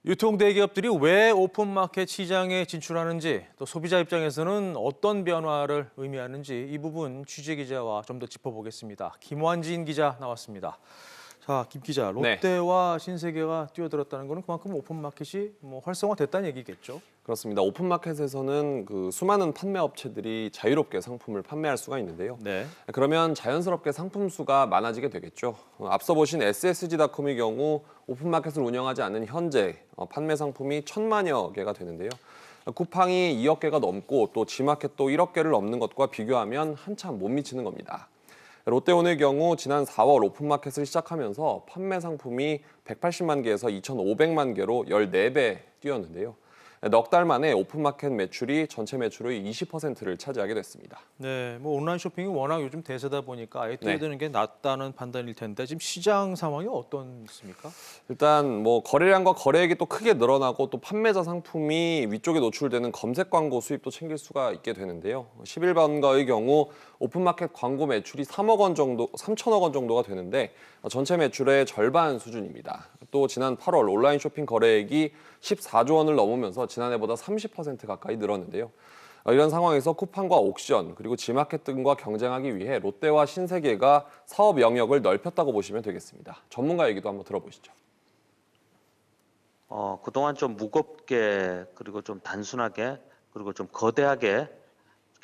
유통 대기업들이 왜 오픈마켓 시장에 진출하는지, 또 소비자 입장에서는 어떤 변화를 의미하는지 이 부분 취재 기자와 좀 더 짚어보겠습니다. 김완진 기자 나왔습니다. 자, 김 기자, 네. 롯데와 신세계가 뛰어들었다는 것은 그만큼 오픈마켓이 활성화됐다는 얘기겠죠? 그렇습니다. 오픈마켓에서는 수많은 판매 업체들이 자유롭게 상품을 판매할 수가 있는데요. 네. 그러면 자연스럽게 상품 수가 많아지게 되겠죠. 앞서 보신 SSG닷컴의 경우 오픈마켓을 운영하지 않는 현재 판매 상품이 1,000만여 개가 되는데요. 쿠팡이 2억 개가 넘고 또 G마켓도 1억 개를 넘는 것과 비교하면 한참 못 미치는 겁니다. 롯데온의 경우 지난 4월 오픈마켓을 시작하면서 판매 상품이 180만 개에서 2,500만 개로 14배 뛰었는데요. 넉 달 만에 오픈마켓 매출이 전체 매출의 20%를 차지하게 됐습니다. 네, 온라인 쇼핑이 워낙 요즘 대세다 보니까 아예 뛰어드는 게 낫다는 판단일 텐데 지금 시장 상황이 어떻습니까? 일단 거래량과 거래액이 또 크게 늘어나고 또 판매자 상품이 위쪽에 노출되는 검색 광고 수입도 챙길 수가 있게 되는데요. 11번가의 경우 오픈마켓 광고 매출이 3억 원 정도, 3천억 원 정도가 되는데 전체 매출의 절반 수준입니다. 또 지난 8월 온라인 쇼핑 거래액이 14조 원을 넘으면서 지난해보다 30% 가까이 늘었는데요. 이런 상황에서 쿠팡과 옥션 그리고 G마켓 등과 경쟁하기 위해 롯데와 신세계가 사업 영역을 넓혔다고 보시면 되겠습니다. 전문가 얘기도 한번 들어보시죠. 그동안 좀 무겁게 그리고 좀 단순하게 그리고 좀 거대하게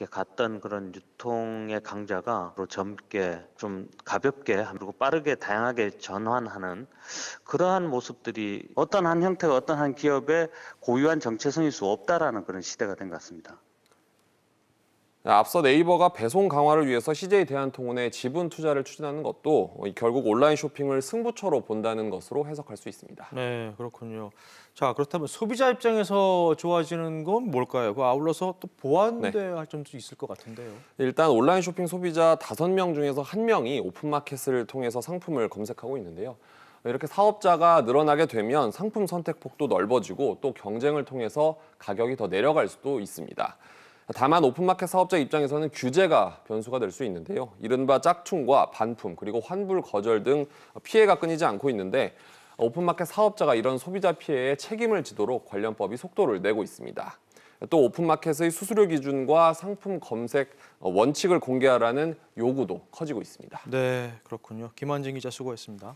이렇게 갔던 그런 유통의 강자가 또 젊게 좀 가볍게 그리고 빠르게 다양하게 전환하는 그러한 모습들이 어떤 한 형태가 어떤 한 기업의 고유한 정체성일 수 없다라는 그런 시대가 된 것 같습니다. 앞서 네이버가 배송 강화를 위해서 CJ 대한통운에 지분 투자를 추진하는 것도 결국 온라인 쇼핑을 승부처로 본다는 것으로 해석할 수 있습니다. 네, 그렇군요. 자, 그렇다면 소비자 입장에서 좋아지는 건 뭘까요? 아울러서 또 보완돼야 할 점도 있을 것 같은데요. 일단 온라인 쇼핑 소비자 5명 중에서 1명이 오픈마켓을 통해서 상품을 검색하고 있는데요. 이렇게 사업자가 늘어나게 되면 상품 선택폭도 넓어지고 또 경쟁을 통해서 가격이 더 내려갈 수도 있습니다. 다만 오픈마켓 사업자 입장에서는 규제가 변수가 될 수 있는데요. 이른바 짝퉁과 반품 그리고 환불 거절 등 피해가 끊이지 않고 있는데 오픈마켓 사업자가 이런 소비자 피해에 책임을 지도록 관련법이 속도를 내고 있습니다. 또 오픈마켓의 수수료 기준과 상품 검색 원칙을 공개하라는 요구도 커지고 있습니다. 네, 그렇군요. 김완진 기자 수고했습니다.